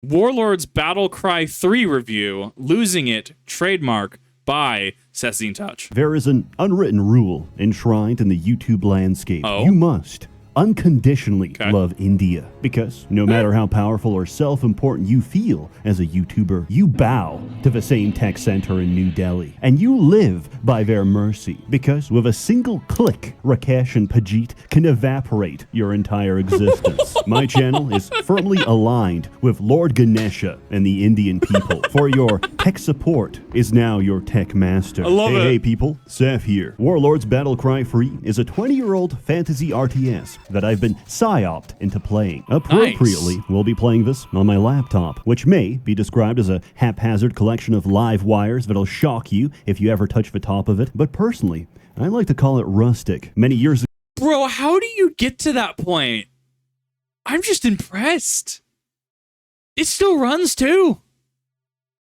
Warlords Battlecry 3 review, Losing It, trademark by SsethTzeentach. There is an unwritten rule enshrined in the YouTube landscape. Oh? You must unconditionally love India, because no matter how powerful or self-important you feel as a YouTuber, you bow to the same tech center in New Delhi, and you live by their mercy, because with a single click, Rakesh and Pajit can evaporate your entire existence. My channel is firmly aligned with Lord Ganesha and the Indian people, for your tech support is now your tech master. I love it. Hey people, Seth here. Warlords Battlecry 3 is a 20-year-old fantasy RTS that I've been psyoped into playing. Appropriately, we'll be playing this on my laptop, which may be described as a haphazard collection of live wires that'll shock you if you ever touch the top of it. But personally, I like to call it rustic. Many years ago, Bro, how do you get to that point? I'm just impressed. It still runs too.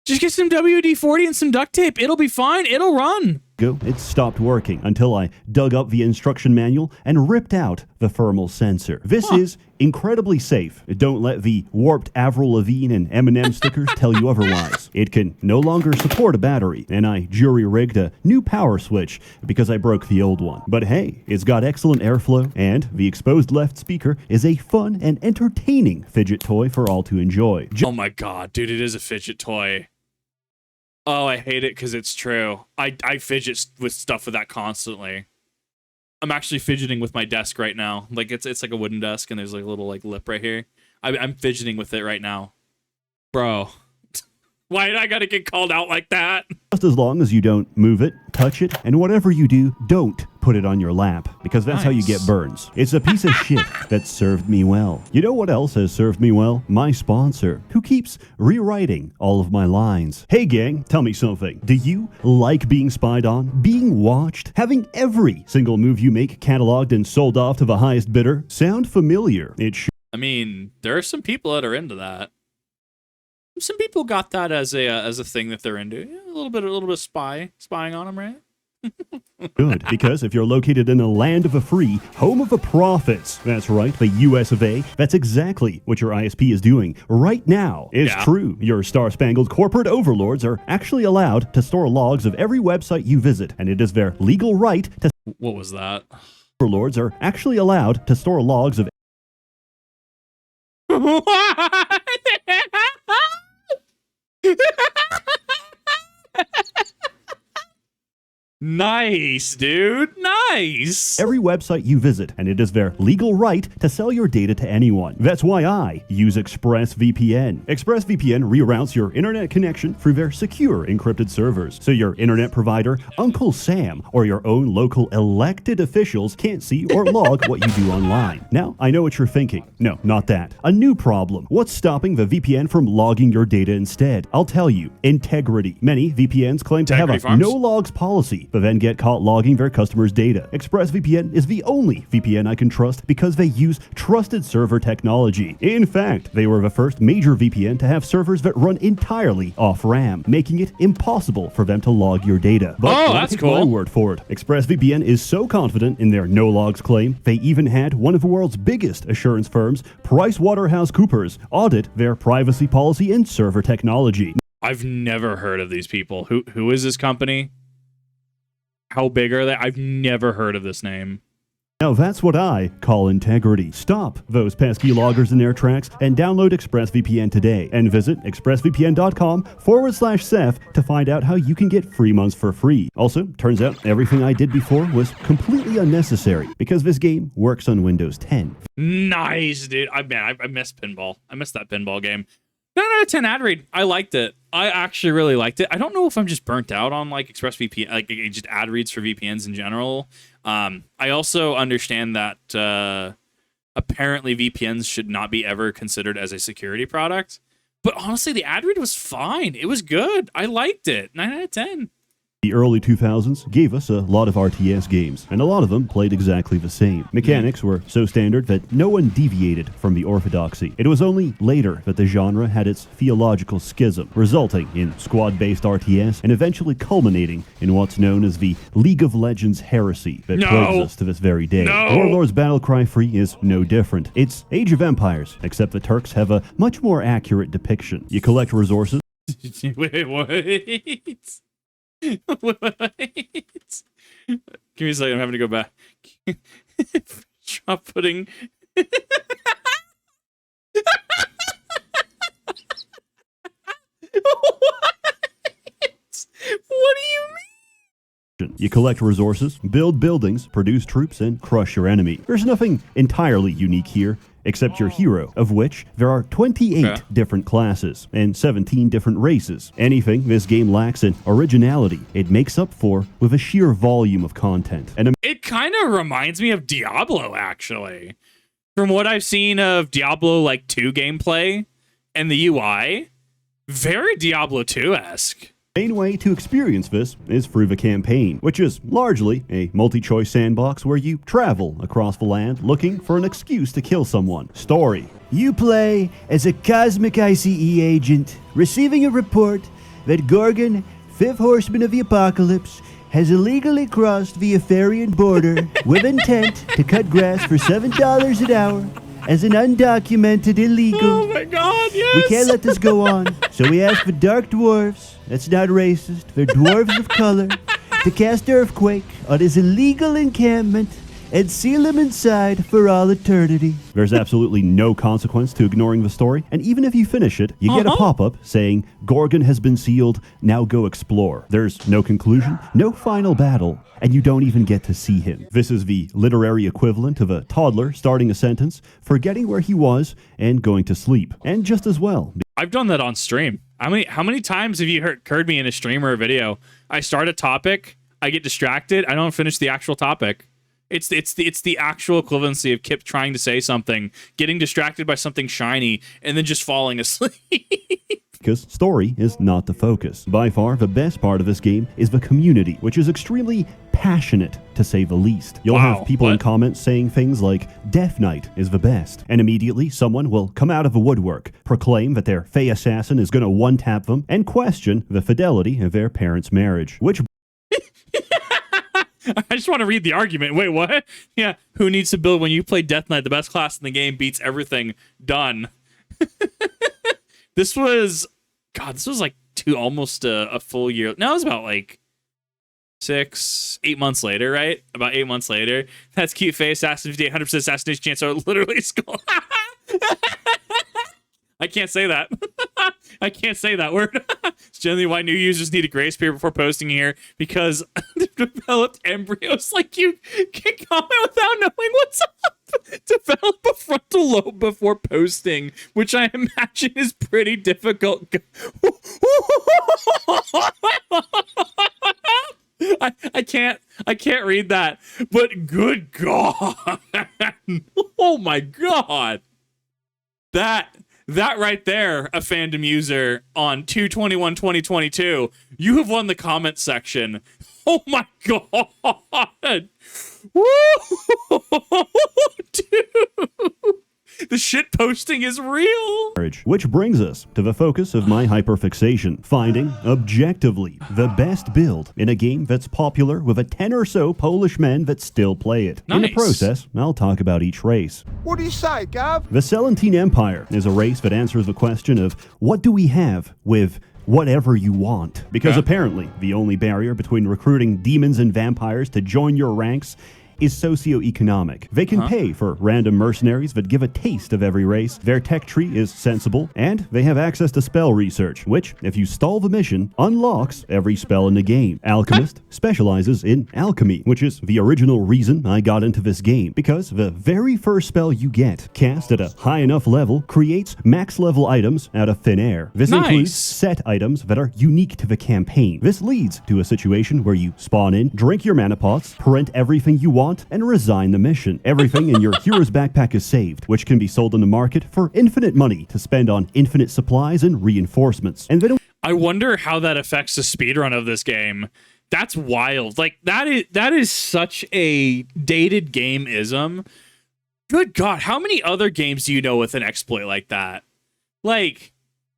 Just get some WD-40 and some duct tape. It'll be fine. It'll run. it stopped working until I dug up the instruction manual and ripped out the thermal sensor. This is incredibly safe. Don't let the warped Avril Lavigne and Eminem stickers tell you otherwise. It can no longer support a battery, and I jury-rigged a new power switch because I broke the old one. But hey, it's got excellent airflow, and the exposed left speaker is a fun and entertaining fidget toy for all to enjoy. Oh my god, dude, it is a fidget toy. Oh, I hate it because it's true. I fidget with stuff with that constantly. I'm actually fidgeting with my desk right now. Like it's like a wooden desk and there's like a little like lip right here. I'm fidgeting with it right now. Bro, why did I gotta get called out like that? Just as long as you don't move it, touch it, and whatever you do, don't put it on your lap, because that's how you get burns. It's a piece of shit that served me well. You know what else has served me well? My sponsor, who keeps rewriting all of my lines. Hey gang, tell me something. Do you like being spied on, being watched, having every single move you make cataloged and sold off to the highest bidder? Sound familiar? It should. I mean, there are some people that are into that. Some people got that as a thing that they're into. Yeah, a little bit of spying on them, right? Good, because if you're located in a land of the free, home of the profits, that's right, the US of A, that's exactly what your ISP is doing right now. It's true, your star-spangled corporate overlords are actually allowed to store logs of every website you visit, and it is their legal right to... What was that? Overlords are actually allowed to store logs of... Nice, dude. Nice. Every website you visit, and it is their legal right to sell your data to anyone. That's why I use ExpressVPN. ExpressVPN reroutes your internet connection through their secure encrypted servers, so your internet provider, Uncle Sam, or your own local elected officials can't see or log what you do online. Now, I know what you're thinking. No, not that. A new problem. What's stopping the VPN from logging your data instead? I'll tell you. Integrity. Many VPNs claim to have a no logs policy, but then get caught logging their customers' data. ExpressVPN is the only VPN I can trust because they use trusted server technology. In fact, they were the first major VPN to have servers that run entirely off RAM, making it impossible for them to log your data. But that's cool. My word for it. ExpressVPN is so confident in their no logs claim, they even had one of the world's biggest assurance firms, PricewaterhouseCoopers, audit their privacy policy and server technology. I've never heard of these people. Who is this company? How big are they? I've never heard of this name. Now that's what I call integrity. Stop those pesky loggers in their tracks and download ExpressVPN today and visit expressvpn.com/Seth to find out how you can get 3 months for free. Also, turns out everything I did before was completely unnecessary because this game works on Windows 10. Nice, dude. I miss pinball. I miss that pinball game. 9 out of 10 ad read. I liked it. I actually really liked it. I don't know if I'm just burnt out on like ExpressVPN, like just ad reads for VPNs in general. I also understand that apparently VPNs should not be ever considered as a security product. But honestly, the ad read was fine. It was good. I liked it. 9 out of 10. The early 2000s gave us a lot of RTS games, and a lot of them played exactly the same. Mechanics were so standard that no one deviated from the orthodoxy. It was only later that the genre had its theological schism, resulting in squad-based RTS and eventually culminating in what's known as the League of Legends heresy that plagues us to this very day. Warlords Battlecry 3 is no different. It's Age of Empires, except the Turks have a much more accurate depiction. You collect resources. Wait, what? Wait. Give me a second, I'm having to go back. Drop pudding. What? What do you mean? You collect resources, build buildings, produce troops, and crush your enemy. There's nothing entirely unique here, except your hero, of which there are 28 different classes and 17 different races. Anything this game lacks in originality, it makes up for with a sheer volume of content. And it kind of reminds me of Diablo, actually. From what I've seen of Diablo 2 gameplay and the UI, very Diablo 2-esque. The main way to experience this is through the campaign, which is largely a multi-choice sandbox where you travel across the land looking for an excuse to kill someone. Story. You play as a cosmic ICE agent, receiving a report that Gorgon, fifth horseman of the apocalypse, has illegally crossed the Etherian border with intent to cut grass for $7 an hour as an undocumented illegal. Oh my god, yes! We can't let this go on, so we ask the dark dwarves, that's not racist, they're dwarves of color, to cast Earthquake on his illegal encampment and seal him inside for all eternity. There's absolutely no consequence to ignoring the story, and even if you finish it, you get a pop-up saying, Gorgon has been sealed, now go explore. There's no conclusion, no final battle, and you don't even get to see him. This is the literary equivalent of a toddler starting a sentence, forgetting where he was, and going to sleep. And just as well. I've done that on stream. How many times have you heard me in a stream or a video? I start a topic, I get distracted, I don't finish the actual topic. It's the actual equivalency of Kip trying to say something, getting distracted by something shiny, and then just falling asleep. Because story is not the focus. By far, the best part of this game is the community, which is extremely passionate, to say the least. You'll have people in comments saying things like, Death Knight is the best, and immediately someone will come out of the woodwork, proclaim that their Fey assassin is going to one-tap them, and question the fidelity of their parents' marriage, which... I just want to read the argument. Wait, what? Yeah, who needs to build when you play Death Knight? The best class in the game beats everything. Done. This was like almost a full year. No, it was about 8 months later, right? About 8 months later. That's cute face. Assassin 58, 100% assassination chance. So literally skull. I can't say that. I can't say that word. It's generally why new users need a grace period before posting here, because developed embryos like you can comment without knowing what's up. Develop a frontal lobe before posting, which I imagine is pretty difficult. I can't read that, but good God. Oh my God. That right there, a fandom user on 2/21/2022, you have won the comment section. Oh my God. Woo! Dude. The shit posting is real. Which brings us to the focus of my hyperfixation, finding, objectively, the best build in a game that's popular with a 10 or so Polish men that still play it. Nice. In the process, I'll talk about each race. What do you say, Gav? The Celentine Empire is a race that answers the question of, what do we have with whatever you want? Because apparently, the only barrier between recruiting demons and vampires to join your ranks is socioeconomic. They can pay for random mercenaries that give a taste of every race. Their tech tree is sensible, and they have access to spell research, which, if you stall the mission, unlocks every spell in the game. Alchemist specializes in alchemy, which is the original reason I got into this game, because the very first spell you get, cast at a high enough level, creates max level items out of thin air. This includes set items that are unique to the campaign. This leads to a situation where you spawn in, drink your mana pots, print everything you want, and resign the mission. Everything in your hero's backpack is saved, which can be sold in the market for infinite money to spend on infinite supplies and reinforcements. And then I wonder how that affects the speedrun of this game, That's wild. Like that is such a dated game-ism. Good God, how many other games do you know with an exploit like that? Like,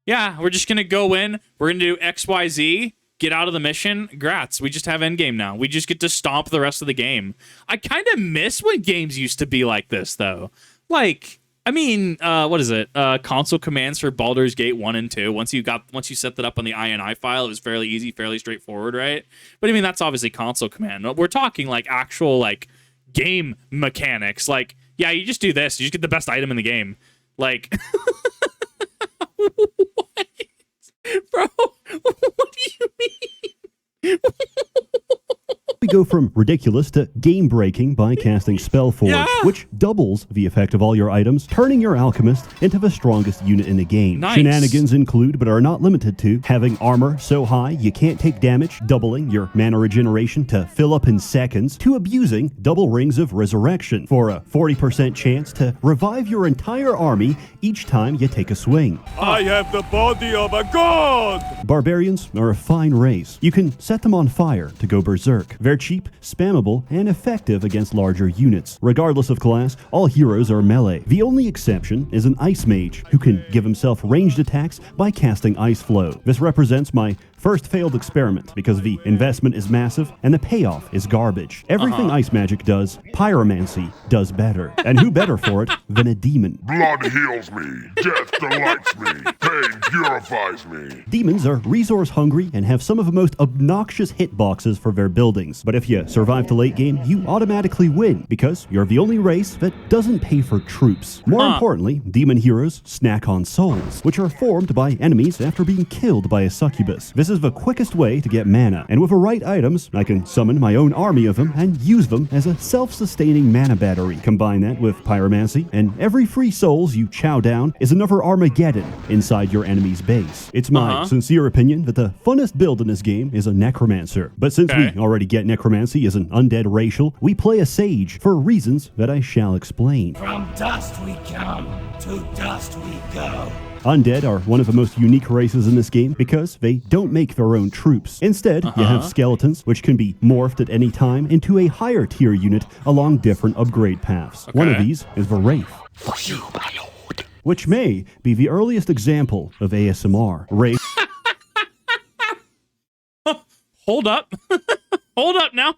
yeah, we're just gonna go in, we're gonna do XYZ, get out of the mission. Grats, we just have endgame now. We just get to stomp the rest of the game. I kind of miss when games used to be like this, though. Like, I mean, what is it? Console commands for Baldur's Gate 1 and 2. Once you set that up on the INI file, it was fairly easy, fairly straightforward, right? But I mean, that's obviously console command. We're talking like actual like game mechanics. Like, yeah, you just do this. You just get the best item in the game. Like, what? Bro, what do you mean? We go from ridiculous to game-breaking by casting Spellforge, Yeah. which doubles the effect of all your items, turning your alchemist into the strongest unit in the game. Nice. Shenanigans include, but are not limited to, having armor so high you can't take damage, doubling your mana regeneration to fill up in seconds, to abusing double rings of resurrection for a 40% chance to revive your entire army each time you take a swing. I have the body of a god! Barbarians are a fine race. You can set them on fire to go berserk. They're cheap, spammable, and effective against larger units. Regardless of class, all heroes are melee. The only exception is an ice mage, who can give himself ranged attacks by casting Ice Flow. This represents my first failed experiment because the investment is massive and the payoff is garbage. Everything ice magic does, pyromancy does better. And who better for it than a demon? Blood heals me, death delights me, pain purifies me. Demons are resource hungry and have some of the most obnoxious hitboxes for their buildings. But if you survive to late game, you automatically win because you're the only race that doesn't pay for troops. More importantly, demon heroes snack on souls, which are formed by enemies after being killed by a succubus. This is the quickest way to get mana, and with the right items, I can summon my own army of them and use them as a self-sustaining mana battery. Combine that with pyromancy, and every free souls you chow down is another Armageddon inside your enemy's base. It's my sincere opinion that the funnest build in this game is a necromancer. But since we already get necromancy as an undead racial, we play a sage for reasons that I shall explain. From dust we come, to dust we go. Undead are one of the most unique races in this game because they don't make their own troops. Instead, you have skeletons, which can be morphed at any time into a higher tier unit along different upgrade paths. One of these is the Wraith, which may be the earliest example of ASMR. Wraith Hold up. Hold up now.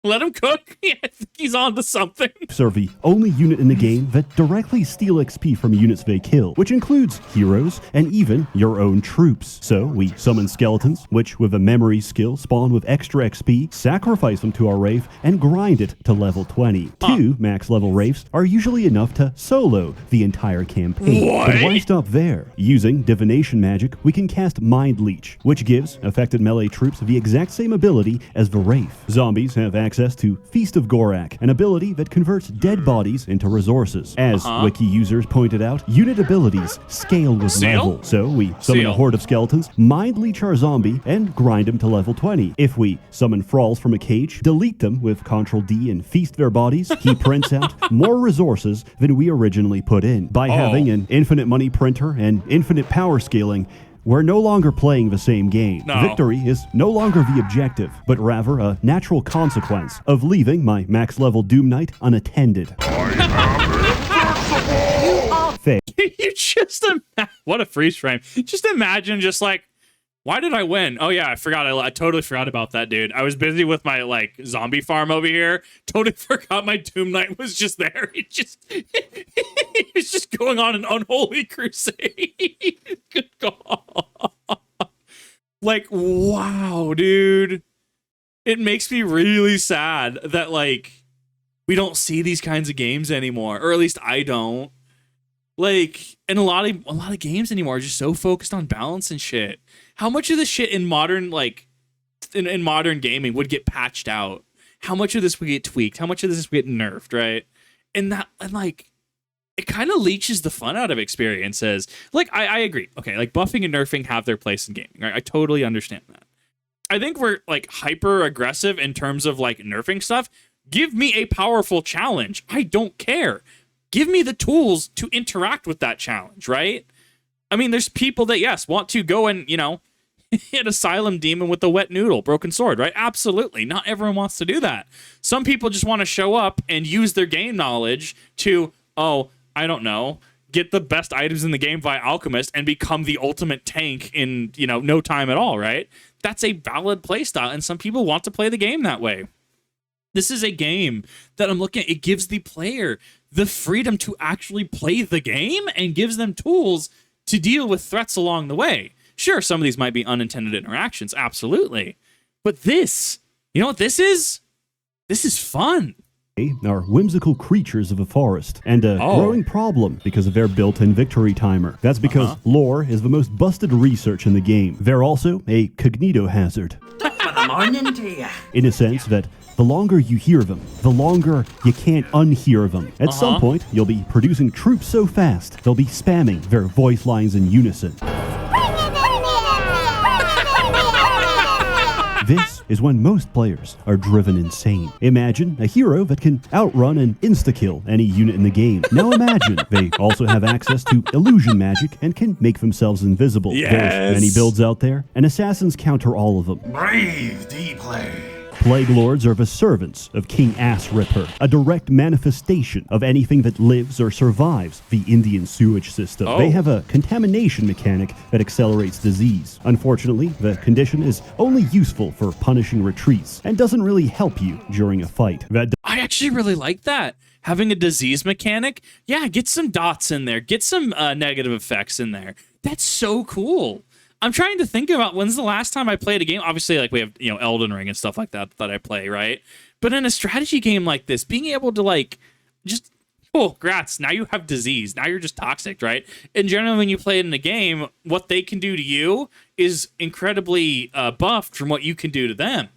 Let him cook. Yeah, I think he's on to something. are the only unit in the game that directly steal XP from units they kill, which includes heroes and even your own troops. So we summon skeletons, which with a memory skill spawn with extra XP, sacrifice them to our Wraith, and grind it to level 20. 2 max level Wraiths are usually enough to solo the entire campaign. What? But why stop there? Using divination magic, we can cast Mind Leech, which gives affected melee troops the exact same ability as the Wraith. Zombies have access to Feast of Gorak, an ability that converts dead bodies into resources. As wiki users pointed out, unit abilities scale with level. So we summon a horde of skeletons, mind leech our zombie, and grind him to level 20. If we summon thralls from a cage, delete them with Ctrl D and feast their bodies, he prints out more resources than we originally put in. By having an infinite money printer and infinite power scaling, we're no longer playing the same game. No. Victory is no longer the objective, but rather a natural consequence of leaving my max level Doom Knight unattended. You just what a freeze frame. Just imagine just like, why did I win? Oh yeah, I forgot. I totally forgot about that, dude. I was busy with my like zombie farm over here. Totally forgot my Doom Knight was just there. It was just going on an unholy crusade. Good God. Like, wow, dude. It makes me really sad that like we don't see these kinds of games anymore, or at least I don't. Like, and a lot of games anymore are just so focused on balance and shit. How much of this shit in modern like in modern gaming would get patched out? How much of this would get tweaked? How much of this would get nerfed, right? And like it kind of leeches the fun out of experiences. Like I agree. Okay, like buffing and nerfing have their place in gaming, right? I totally understand that. I think we're like hyper aggressive in terms of like nerfing stuff. Give me a powerful challenge. I don't care. Give me the tools to interact with that challenge, right? I mean, there's people that, yes, want to go and, you know, An asylum demon with a wet noodle, broken sword, right? Absolutely. Not everyone wants to do that. Some people just want to show up and use their game knowledge to, oh, I don't know, get the best items in the game via alchemist and become the ultimate tank in, no time at all, right? That's a valid playstyle, and some people want to play the game that way. This is a game that I'm looking at. It gives the player the freedom to actually play the game and gives them tools to deal with threats along the way. Sure, some of these might be unintended interactions, absolutely. But this, you know what this is? This is fun. Are whimsical creatures of a forest, and a growing problem because of their built-in victory timer. That's because lore is the most busted research in the game. They're also a cognito hazard. Good morning to you. In a sense that the longer you hear them, the longer you can't unhear them. At some point, you'll be producing troops so fast, they'll be spamming their voice lines in unison. This is when most players are driven insane. Imagine a hero that can outrun and insta-kill any unit in the game. Now imagine they also have access to illusion magic and can make themselves invisible. Yes. There's many builds out there, and assassins counter all of them. Breathe deeply. Plague Lords are the servants of King Ass Ripper, a direct manifestation of anything that lives or survives the Indian sewage system. They have a contamination mechanic that accelerates disease. Unfortunately, the condition is only useful for punishing retreats and doesn't really help you during a fight. I actually really like that. Having a disease mechanic, yeah, get some dots in there, get some negative effects in there. That's so cool. I'm trying to think about when's the last time I played a game. Obviously, like we have, Elden Ring and stuff like that I play, right? But in a strategy game like this, being able to just, grats, now you have disease. Now you're just toxic, right? And generally when you play it in a game, what they can do to you is incredibly buffed from what you can do to them.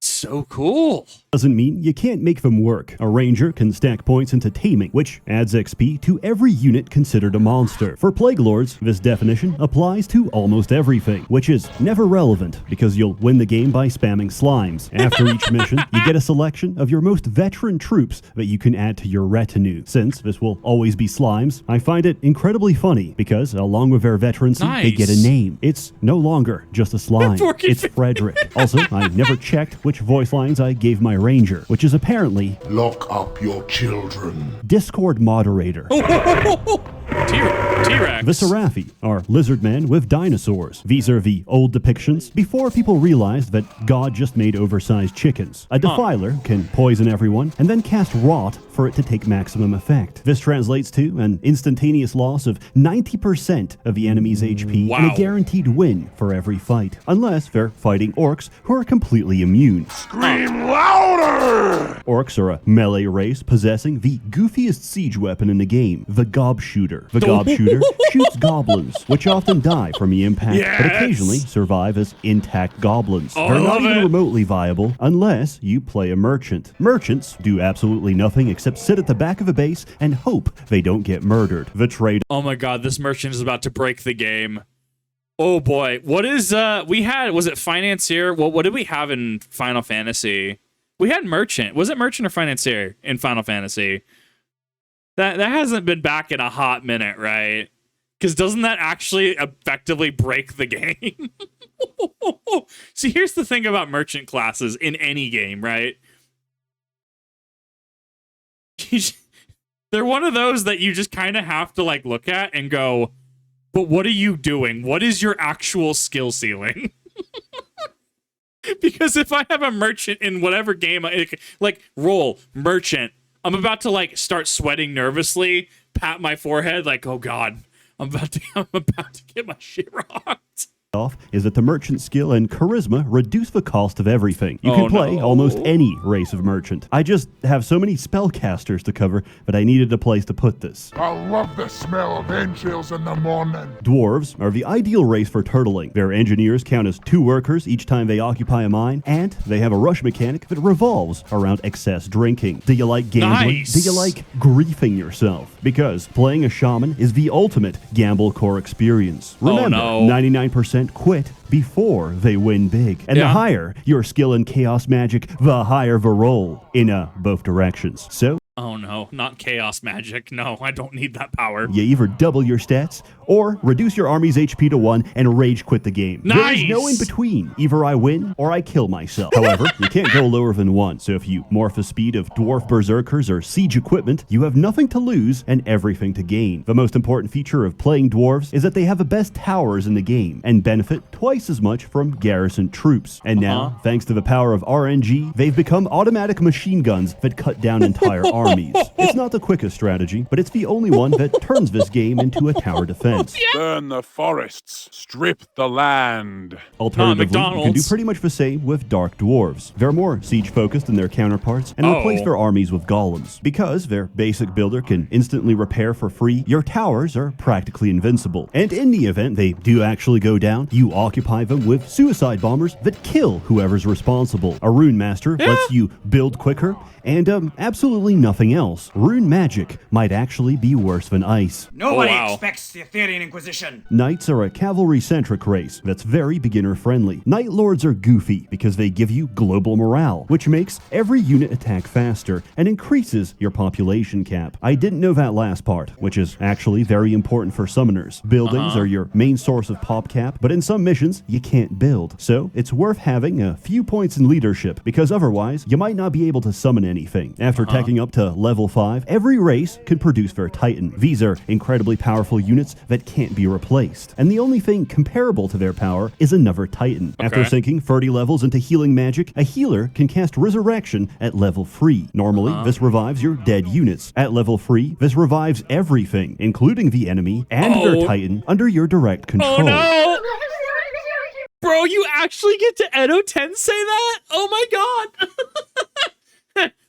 So cool. Doesn't mean you can't make them work. A ranger can stack points into taming, which adds XP to every unit considered a monster. For Plague Lords, this definition applies to almost everything, which is never relevant because you'll win the game by spamming slimes. After each mission, you get a selection of your most veteran troops that you can add to your retinue. Since this will always be slimes, I find it incredibly funny because along with their veterancy, they get a name. It's no longer just a slime. It's Frederick. Also, I never checked which voice lines I gave my ranger, which is apparently Lock up your children. Discord moderator. T-Rex. The Seraphi are lizardmen with dinosaurs. These are the old depictions before people realized that God just made oversized chickens. A defiler can poison everyone and then cast rot for it to take maximum effect. This translates to an instantaneous loss of 90% of the enemy's HP and a guaranteed win for every fight, unless they're fighting orcs who are completely immune. Scream louder! Orcs are a melee race possessing the goofiest siege weapon in the game, the Gob Shooter. The Gob Shooter shoots goblins, which often die from the impact, but occasionally survive as intact goblins. They're not even remotely viable unless you play a merchant. Merchants do absolutely nothing except sit at the back of a base and hope they don't get murdered. The trade. Oh my god, this merchant is about to break the game. Oh boy, what is was it financier? Well, what did we have in Final Fantasy? We had merchant. Was it merchant or financier in Final Fantasy? That hasn't been back in a hot minute, right? Because doesn't that actually effectively break the game? See, here's the thing about merchant classes in any game, right? They're one of those that you just kind of have to look at and go, but what are you doing? What is your actual skill ceiling? Because if I have a merchant in whatever game, roll merchant, I'm about to start sweating nervously, pat my forehead oh god, I'm about to get my shit rocked. Off is that the merchant skill and charisma reduce the cost of everything. You can play almost any race of merchant. I just have so many spellcasters to cover that I needed a place to put this. I love the smell of entrails in the morning. Dwarves are the ideal race for turtling. Their engineers count as 2 workers each time they occupy a mine, and they have a rush mechanic that revolves around excess drinking. Do you like gambling? Nice. Do you like griefing yourself? Because playing a shaman is the ultimate gamble core experience. Remember, 99% quit before they win big. And the higher your skill in chaos magic, the higher the roll in both directions. So Oh no, not chaos magic. No, I don't need that power. You either double your stats or reduce your army's HP to 1 and rage quit the game. There is no in between. Either I win or I kill myself. However, you can't go lower than 1, so if you morph the speed of dwarf berserkers or siege equipment, you have nothing to lose and everything to gain. The most important feature of playing dwarves is that they have the best towers in the game and benefit twice as much from garrison troops. And now, thanks to the power of RNG, they've become automatic machine guns that cut down entire armies. It's not the quickest strategy, but it's the only one that turns this game into a tower defense. Burn the forests, strip the land. Alternatively, you can do pretty much the same with Dark Dwarves. They're more siege-focused than their counterparts and replace their armies with golems. Because their basic builder can instantly repair for free, your towers are practically invincible. And in the event they do actually go down, you occupy them with suicide bombers that kill whoever's responsible. A Rune Master lets you build quicker, and absolutely nothing else. Rune magic might actually be worse than ice. Nobody expects the Etherean Inquisition. Knights are a cavalry-centric race that's very beginner-friendly. Knight Lords are goofy because they give you global morale, which makes every unit attack faster and increases your population cap. I didn't know that last part, which is actually very important for summoners. Buildings are your main source of pop cap, but in some missions, you can't build. So it's worth having a few points in leadership, because otherwise, you might not be able to summon anything. After taking up to level 5, every race can produce their Titan. These are incredibly powerful units that can't be replaced. And the only thing comparable to their power is another Titan. After sinking 30 levels into healing magic, a healer can cast Resurrection at level 3. Normally, this revives your dead units. At level 3, this revives everything, including the enemy and their Titan, under your direct control. Oh no! Bro, you actually get to Edo Tensei that? Oh my god!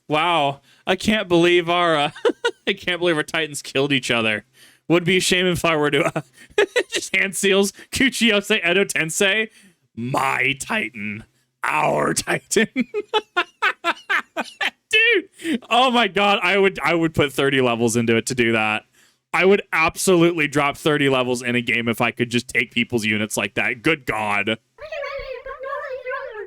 Wow, I can't believe our I can't believe our Titans killed each other. Would be a shame if I were to just hand seals Kuchiyose Edo Tensei, my Titan, our Titan. Dude, oh my god, I would put 30 levels into it to do that. I would absolutely drop 30 levels in a game if I could just take people's units like that. Good god.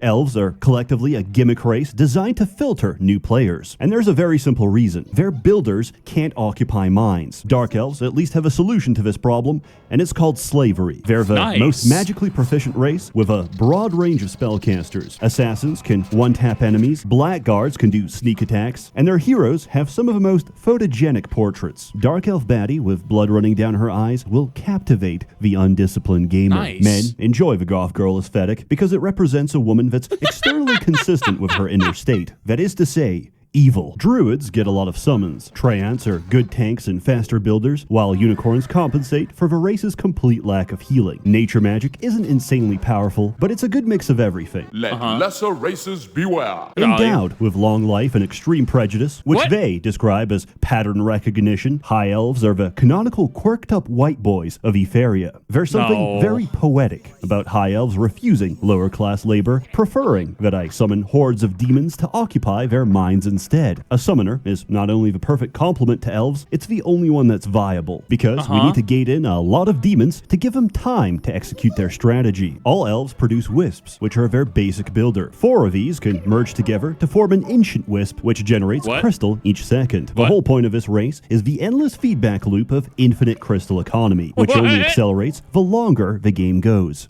Elves are collectively a gimmick race designed to filter new players. And there's a very simple reason. Their builders can't occupy mines. Dark Elves at least have a solution to this problem, and it's called slavery. They're the most magically proficient race with a broad range of spellcasters. Assassins can one-tap enemies, blackguards can do sneak attacks, and their heroes have some of the most photogenic portraits. Dark Elf baddie with blood running down her eyes will captivate the undisciplined gamer. Men enjoy the goth girl aesthetic because it represents a woman that's externally consistent with her inner state. That is to say, evil. Druids get a lot of summons. Treants are good tanks and faster builders, while unicorns compensate for the race's complete lack of healing. Nature magic isn't insanely powerful, but it's a good mix of everything. Let lesser races beware. Endowed with long life and extreme prejudice, which they describe as pattern recognition, high elves are the canonical quirked-up white boys of Etheria. There's something very poetic about high elves refusing lower-class labor, preferring that I summon hordes of demons to occupy their minds instead. A summoner is not only the perfect complement to elves, it's the only one that's viable, because we need to gate in a lot of demons to give them time to execute their strategy. All elves produce wisps, which are their basic builder. 4 of these can merge together to form an ancient wisp, which generates crystal each second. The whole point of this race is the endless feedback loop of infinite crystal economy, which only accelerates the longer the game goes.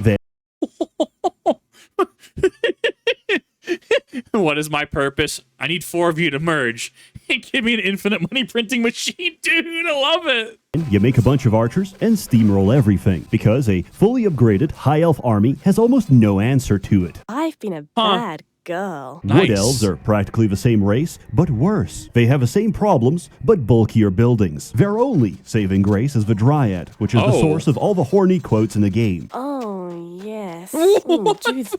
What is my purpose? I need 4 of you to merge. Give me an infinite money printing machine, dude. I love it. You make a bunch of archers and steamroll everything, because a fully upgraded high elf army has almost no answer to it. I've been a bad girl. Wood elves are practically the same race, but worse. They have the same problems, but bulkier buildings. Their only saving grace is the Dryad, which is the source of all the horny quotes in the game. Oh, yes. Do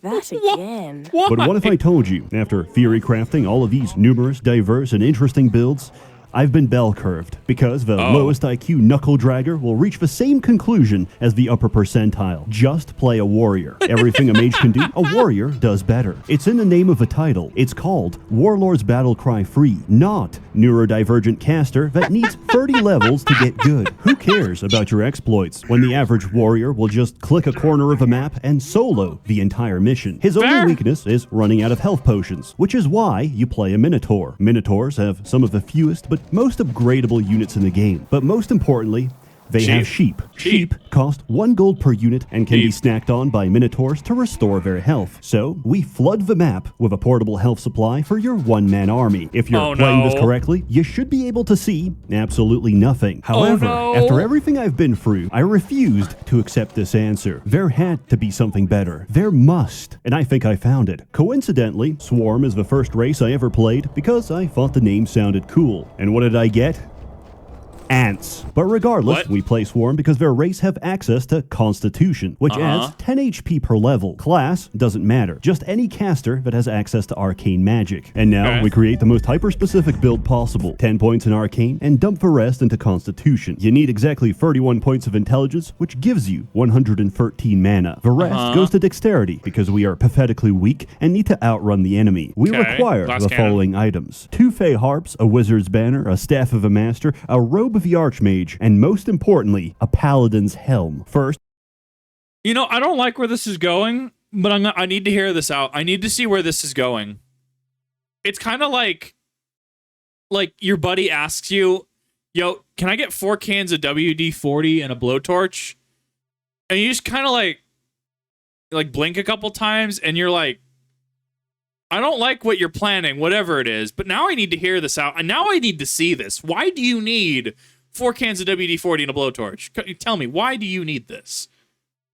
that again. But what if I told you, after theory crafting all of these numerous, diverse, and interesting builds, I've been bell curved, because the lowest IQ knuckle dragger will reach the same conclusion as the upper percentile. Just play a warrior. Everything a mage can do, a warrior does better. It's in the name of the title. It's called Warlords Battlecry Free, not neurodivergent caster that needs 30 levels to get good. Who cares about your exploits when the average warrior will just click a corner of a map and solo the entire mission? His only weakness is running out of health potions, which is why you play a Minotaur. Minotaurs have some of the fewest but but most upgradable units in the game. But most importantly, they have sheep. Sheep cost 1 gold per unit and can be snacked on by minotaurs to restore their health. So we flood the map with a portable health supply for your one-man army. If you're playing this correctly, you should be able to see absolutely nothing. However, after everything I've been through, I refused to accept this answer. There had to be something better. There must. And I think I found it. Coincidentally, Swarm is the first race I ever played because I thought the name sounded cool. And what did I get? Ants. But regardless, we play Swarm because their race have access to Constitution, which adds 10 HP per level. Class doesn't matter, just any caster that has access to Arcane magic. And now we create the most hyper-specific build possible. 10 points in Arcane and dump the rest into Constitution. You need exactly 31 points of Intelligence, which gives you 113 mana. The rest goes to Dexterity because we are pathetically weak and need to outrun the enemy. We require the following items: 2 Fey Harps, a Wizard's Banner, a Staff of a Master, a Robe of the Archmage, and most importantly, a Paladin's Helm. First, you know, I don't like where this is going, but I need to hear this out. I need to see where this is going. It's kind of like your buddy asks you, yo, can I get 4 cans of WD-40 and a blowtorch? And you just kind of like blink a couple times and you're like, I don't like what you're planning, whatever it is, but now I need to hear this out, and now I need to see this. Why do you need 4 cans of WD-40 and a blowtorch? Tell me, why do you need this?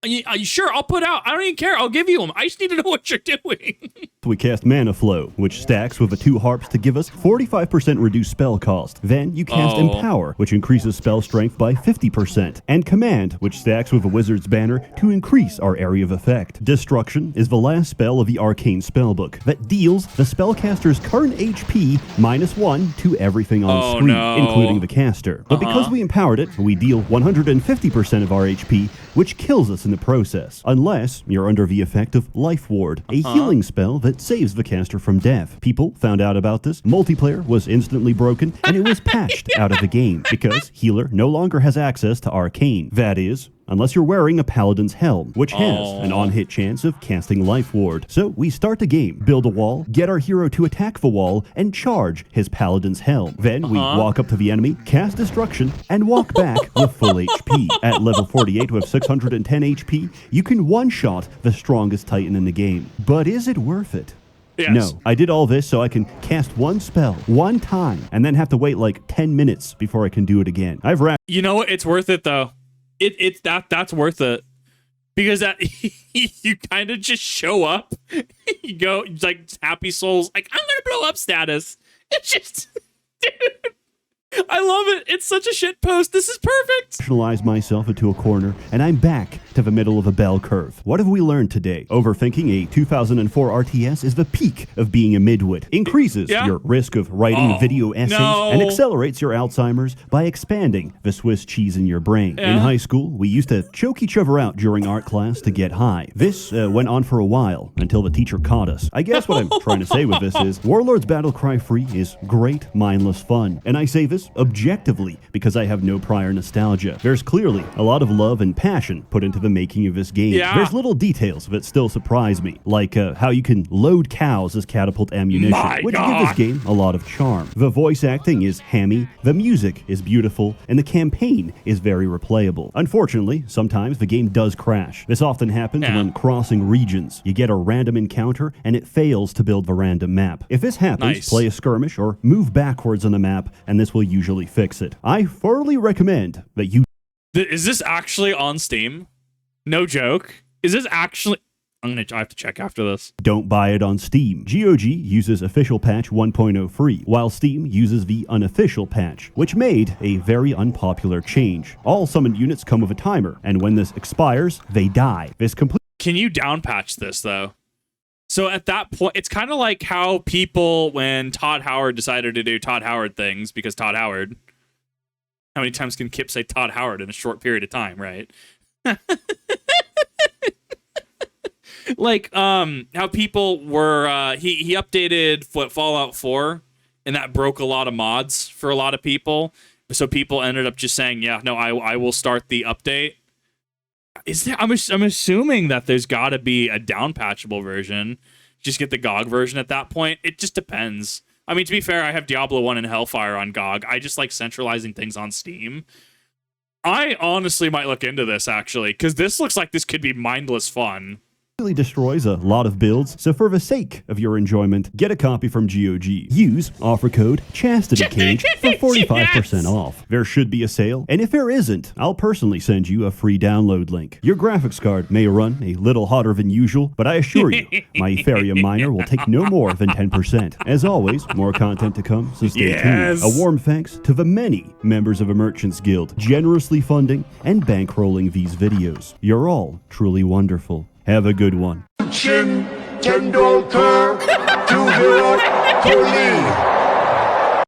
Are you sure? I'll put out. I don't even care. I'll give you them. I just need to know what you're doing. We cast Mana Flow, which stacks with the 2 harps to give us 45% reduced spell cost. Then you cast Empower, which increases spell strength by 50%. And Command, which stacks with a Wizard's Banner to increase our area of effect. Destruction is the last spell of the Arcane spellbook that deals the spellcaster's current HP -1 to everything on screen, including the caster. But because we empowered it, we deal 150% of our HP, which kills us in the process, unless you're under the effect of Life Ward, a healing spell that saves the caster from death. People found out about this, multiplayer was instantly broken, and it was patched out of the game, because Healer no longer has access to Arcane. That is, unless you're wearing a Paladin's Helm, which has an on-hit chance of casting Life Ward. So we start the game, build a wall, get our hero to attack the wall, and charge his Paladin's Helm. Then we walk up to the enemy, cast Destruction, and walk back with full HP. At level 48 with 610 HP, you can one-shot the strongest Titan in the game. But is it worth it? Yes. No, I did all this so I can cast one spell, one time, and then have to wait like 10 minutes before I can do it again. You know what? It's worth it, though. That's worth it, because that you kind of just show up, you go like Happy Souls, like I'm gonna blow up status. It's just, dude, I love it. It's such a shit post. This is perfect. Rationalize myself into a corner, and I'm back to the middle of a bell curve. What have we learned today? Overthinking a 2004 RTS is the peak of being a midwit. Increases your risk of writing video essays and accelerates your Alzheimer's by expanding the Swiss cheese in your brain. In high school, we used to choke each other out during art class to get high. This went on for a while until the teacher caught us. I guess what I'm trying to say with this is Warlords Battlecry free is great, mindless fun. And I say this objectively because I have no prior nostalgia. There's clearly a lot of love and passion put into the making of this game. There's little details that still surprise me, like how you can load cows as catapult ammunition, which give this game a lot of charm. The voice acting is hammy, the music is beautiful, and the campaign is very replayable. Unfortunately, sometimes the game does crash. This often happens when crossing regions. You get a random encounter, and it fails to build the random map. If this happens, play a skirmish or move backwards on the map, and this will usually fix it. I thoroughly recommend that you... Is this actually on Steam? No joke. Is this actually... I have to check after this. Don't buy it on Steam. GOG uses official patch 1.0 free, while Steam uses the unofficial patch, which made a very unpopular change. All summoned units come with a timer, and when this expires, they die. This complete... Can you downpatch this, though? So at that point, it's kind of like how people, when Todd Howard decided to do Todd Howard things, because Todd Howard... How many times can Kip say Todd Howard in a short period of time, right? Like, how people were, he updated Fallout 4, and that broke a lot of mods for a lot of people. So people ended up just saying, yeah, no, I will start the update. Is there, I'm assuming that there's got to be a downpatchable version. Just get the GOG version at that point. It just depends. I mean, to be fair, I have Diablo 1 and Hellfire on GOG. I just like centralizing things on Steam. I honestly might look into this, actually, because this looks like this could be mindless fun. Really destroys a lot of builds, so for the sake of your enjoyment, get a copy from GOG. Use offer code ChastityCage for 45% off. There should be a sale, and if there isn't, I'll personally send you a free download link. Your graphics card may run a little hotter than usual, but I assure you, my Ethereum miner will take no more than 10%. As always, more content to come, so stay tuned. A warm thanks to the many members of a Merchants Guild generously funding and bankrolling these videos. You're all truly wonderful. Have a good one. Shin Tendulkar to Virat Kohli.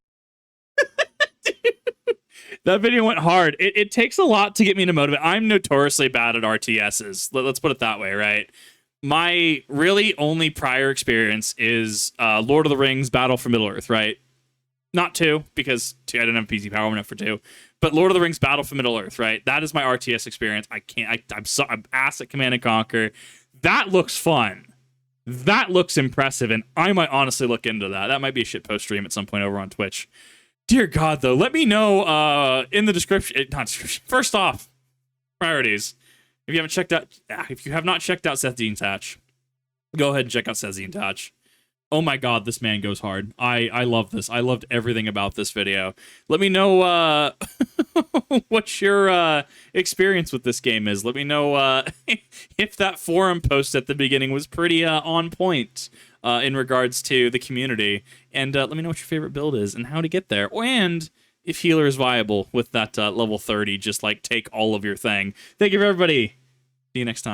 That video went hard. It takes a lot to get me to motivate. I'm notoriously bad at RTSs. Let's put it that way, right? My really only prior experience is Lord of the Rings Battle for Middle-earth, right? Not 2, because 2, I didn't have PC power enough for 2. But Lord of the Rings Battle for Middle-earth, right? That is my RTS experience. I'm ass at Command & Conquer. That looks fun. That looks impressive, and I might honestly look into that. That might be a shitpost stream at some point over on Twitch. Dear God, though, let me know in the description. Not description. First off, priorities. If you have not checked out SsethTzeentach, go ahead and check out SsethTzeentach. Oh my God, this man goes hard. I love this. I loved everything about this video. Let me know what your experience with this game is. Let me know if that forum post at the beginning was pretty on point in regards to the community. And let me know what your favorite build is and how to get there. And if healer is viable with that level 30, just like take all of your thing. Thank you, everybody. See you next time.